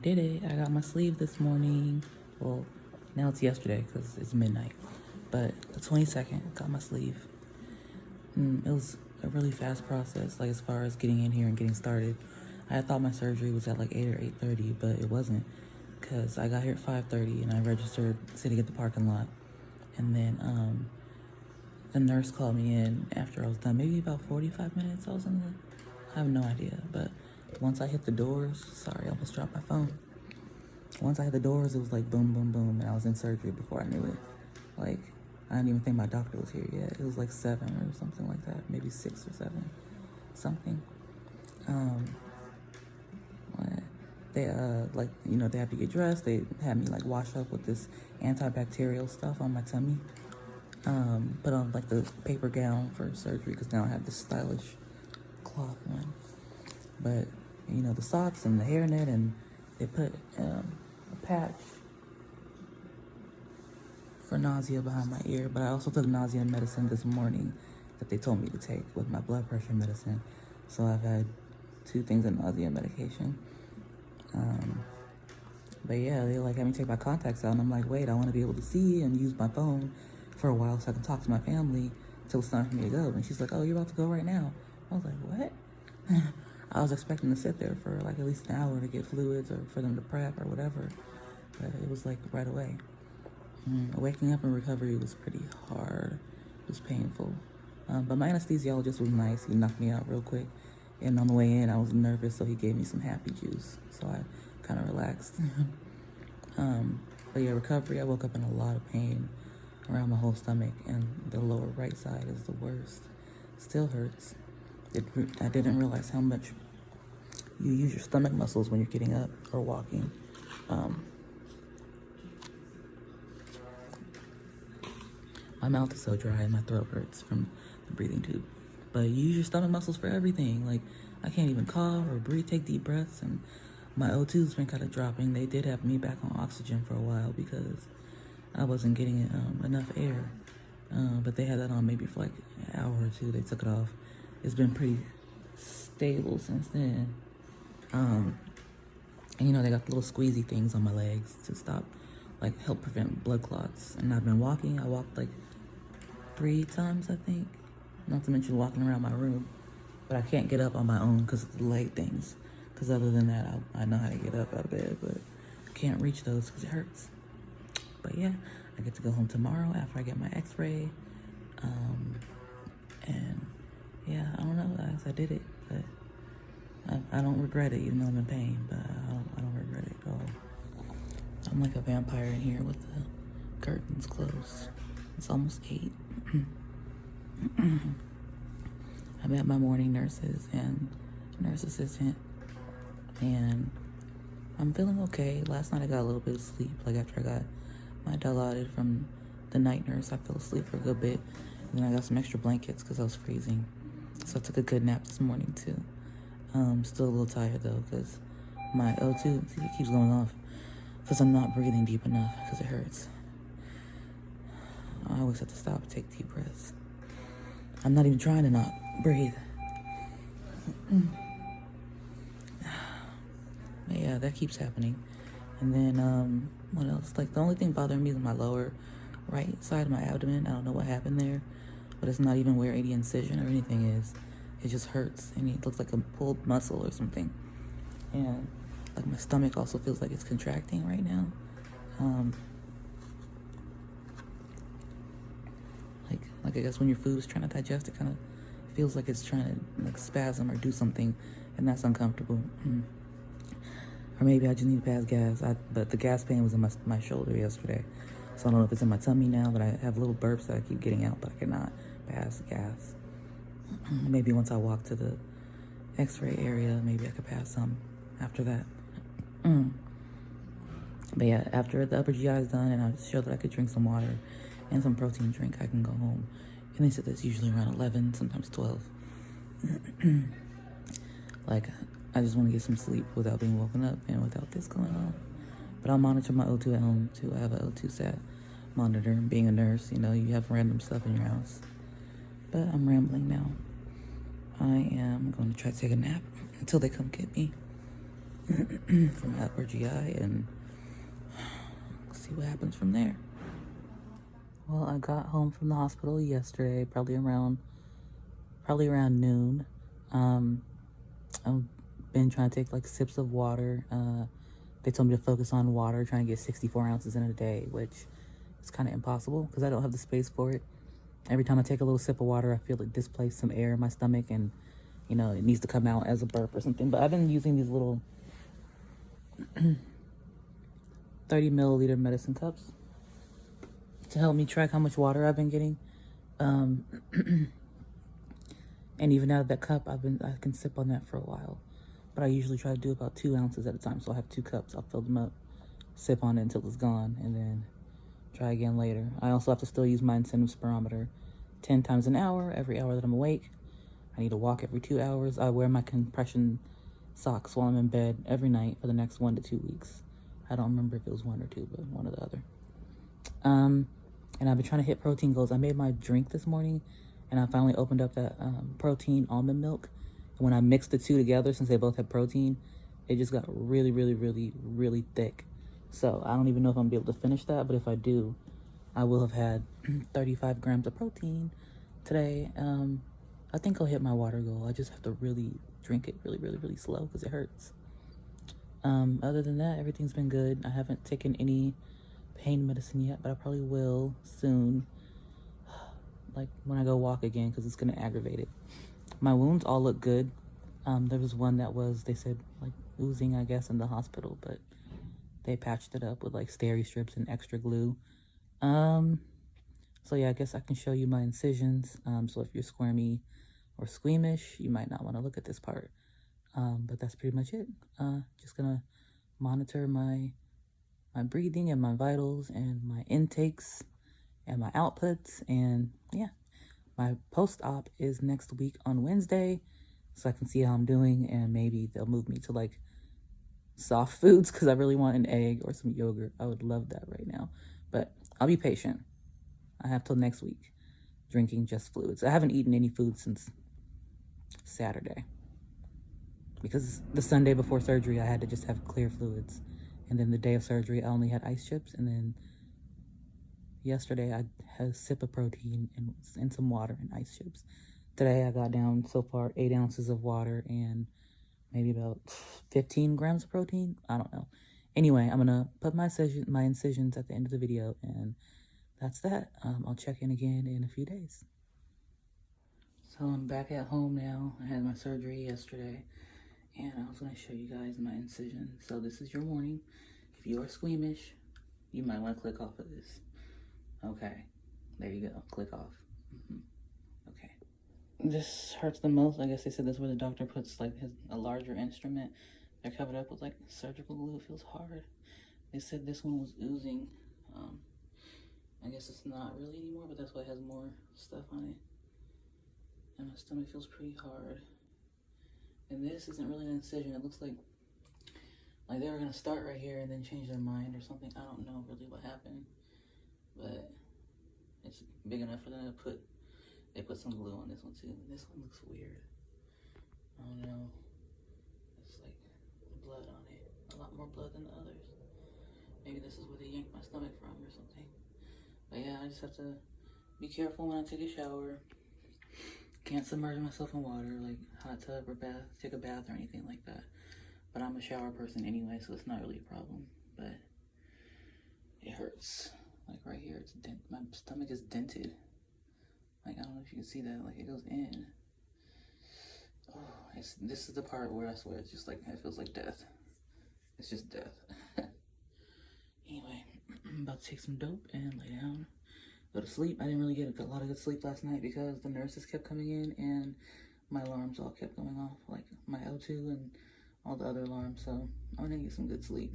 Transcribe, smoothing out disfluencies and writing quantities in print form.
did it. I got my sleeve this morning. Well, now it's yesterday because it's midnight. But the 22nd, got my sleeve. It was a really fast process, like as far as getting in here and getting started. I thought my surgery was at like 8 or 8:30, but it wasn't, because I got here at 5:30 and I registered sitting at the parking lot. And then the nurse called me in after I was done, maybe about 45 minutes I was in the, I have no idea. But once I hit the doors, sorry, I almost dropped my phone. Once I hit the doors, it was like boom, boom, boom, and I was in surgery before I knew it. Like, I didn't even think my doctor was here yet. It was like 7 or something like that, maybe 6 or 7, something. They like, you know, they have to get dressed. They had me like wash up with this antibacterial stuff on my tummy. Put on like the paper gown for surgery, because now I have this stylish cloth one. But you know, the socks and the hairnet, and they put a patch for nausea behind my ear. But I also took nausea medicine this morning that they told me to take with my blood pressure medicine. So I've had 2 things of nausea medication. But yeah, they like had me take my contacts out, and I'm like, wait, I want to be able to see and use my phone for a while so I can talk to my family till it's time for me to go. And she's like, oh, you're about to go right now. I was like, what? I was expecting to sit there for like at least an hour to get fluids or for them to prep or whatever, but it was like right away. Waking up in recovery was pretty hard. It was painful. But my anesthesiologist was nice. He knocked me out real quick. And on the way in, I was nervous, so he gave me some happy juice. So I kind of relaxed. But yeah, recovery, I woke up in a lot of pain around my whole stomach, and the lower right side is the worst. Still hurts. I didn't realize how much you use your stomach muscles when you're getting up or walking. My mouth is so dry and my throat hurts from the breathing tube. But you use your stomach muscles for everything. Like, I can't even cough or breathe, take deep breaths, and my O2's been kind of dropping. They did have me back on oxygen for a while because I wasn't getting enough air. But they had that on maybe for like an hour or 2. They took it off. It's been pretty stable since then. And you know, they got the little squeezy things on my legs to stop, like help prevent blood clots. And I've been walking. I walked like 3 times, I think. Not to mention walking around my room. But I can't get up on my own because of the leg things. Because other than that, I know how to get up out of bed, but I can't reach those because it hurts. But yeah, I get to go home tomorrow after I get my x-ray. And yeah, I don't know, guys, I did it. But I don't regret it, even though I'm in pain. But I don't regret it at all. I'm like a vampire in here with the curtains closed. It's almost 8. I met my morning nurses and nurse assistant, and I'm feeling okay. Last night I got a little bit of sleep, like after I got my Dilaudid from the night nurse. I fell asleep for a good bit, and then I got some extra blankets because I was freezing. So I took a good nap this morning too. Still a little tired though, because my O2, see, it keeps going off because I'm not breathing deep enough because it hurts. I always have to stop and take deep breaths. I'm not even trying to not breathe. But yeah, that keeps happening. And then, what else? Like, the only thing bothering me is my lower right side of my abdomen. I don't know what happened there, but it's not even where any incision or anything is. It just hurts, and it looks like a pulled muscle or something. And, like, my stomach also feels like it's contracting right now. Like I guess when your food is trying to digest, it kind of feels like it's trying to like spasm or do something, and that's uncomfortable. Or maybe I just need to pass gas. But the gas pain was in my shoulder yesterday, so I don't know if it's in my tummy now. But I have little burps that I keep getting out, but I cannot pass gas. Maybe once I walk to the X-ray area, maybe I could pass some after that. But yeah, after the upper GI is done, and I showed that I could drink some water and some protein drink, I can go home. And they said that's usually around 11, sometimes 12. Like, I just want to get some sleep without being woken up and without this going on. But I'll monitor my O2 at home too. I have an O2 sat monitor. Being a nurse, you know, you have random stuff in your house. But I'm rambling now. I am going to try to take a nap until they come get me. from upper GI and see what happens from there. Well, I got home from the hospital yesterday, probably around noon. I've been trying to take like sips of water. They told me to focus on water, trying to get 64 ounces in a day, which is kind of impossible because I don't have the space for it. Every time I take a little sip of water, I feel it displace some air in my stomach, and you know, it needs to come out as a burp or something. But I've been using these little 30 milliliter medicine cups to help me track how much water I've been getting. And even out of that cup, I can sip on that for a while. But I usually try to do about 2 ounces at a time. So I have 2 cups. I'll fill them up, sip on it until it's gone, and then try again later. I also have to still use my incentive spirometer 10 times an hour, every hour that I'm awake. I need to walk every 2 hours. I wear my compression socks while I'm in bed every night for the next 1 to 2 weeks. I don't remember if it was 1 or 2, but one or the other. And I've been trying to hit protein goals. I made my drink this morning, and I finally opened up that protein almond milk. And when I mixed the two together, since they both had protein, it just got really, really, really, really thick. So I don't even know if I'm gonna be able to finish that, but if I do, I will have had 35 grams of protein today. I think I'll hit my water goal. I just have to really drink it really, really, really slow because it hurts. Other than that, everything's been good. I haven't taken any pain medicine yet, but I probably will soon, like when I go walk again, because it's gonna aggravate it. My wounds all look good. There was one that was, they said, like oozing, I guess, in the hospital, but they patched it up with like steri strips and extra glue. So yeah, I guess I can show you my incisions. So if you're squirmy or squeamish, you might not want to look at this part. But that's pretty much it. Just gonna monitor my breathing and my vitals and my intakes and my outputs. And yeah, my post-op is next week on Wednesday, so I can see how I'm doing, and maybe they'll move me to like soft foods because I really want an egg or some yogurt. I would love that right now, but I'll be patient. I have till next week drinking just fluids. I haven't eaten any food since Saturday because the Sunday before surgery I had to just have clear fluids, and then the day of surgery I only had ice chips, and then yesterday I had a sip of protein and some water and ice chips. Today I got down so far 8 ounces of water and maybe about 15 grams of protein. I don't know. Anyway, I'm gonna put my incisions at the end of the video, and that's that. I'll check in again in a few days. So I'm back at home now. I had my surgery yesterday, and I was gonna show you guys my incision. So this is your warning. If you are squeamish, you might want to click off of this. Okay, there you go. Click off. Okay. This hurts the most. I guess they said that's where the doctor puts like a larger instrument. They're covered up with like surgical glue. It feels hard. They said this one was oozing. I guess it's not really anymore, but that's why it has more stuff on it. And my stomach feels pretty hard. And this isn't really an incision. It looks like they were gonna start right here and then change their mind or something. I don't know really what happened, but it's big enough for them to put. They put some glue on this one too. This one looks weird. I don't know. It's like blood on it. A lot more blood than the others. Maybe this is where they yanked my stomach from or something. But yeah, I just have to be careful when I take a shower. Can't submerge myself in water, like hot tub or bath, take a bath or anything like that. But I'm a shower person anyway, so it's not really a problem. But it hurts. Like right here, it's my stomach is dented. Like, I don't know if you can see that, like it goes in. Oh, this is the part where I swear it's just like, it feels like death. It's just death. Anyway, I'm about to take some dope and lay down, go to sleep. I didn't really get a lot of good sleep last night because the nurses kept coming in and my alarms all kept going off, like my O2 and all the other alarms. So I'm gonna get some good sleep.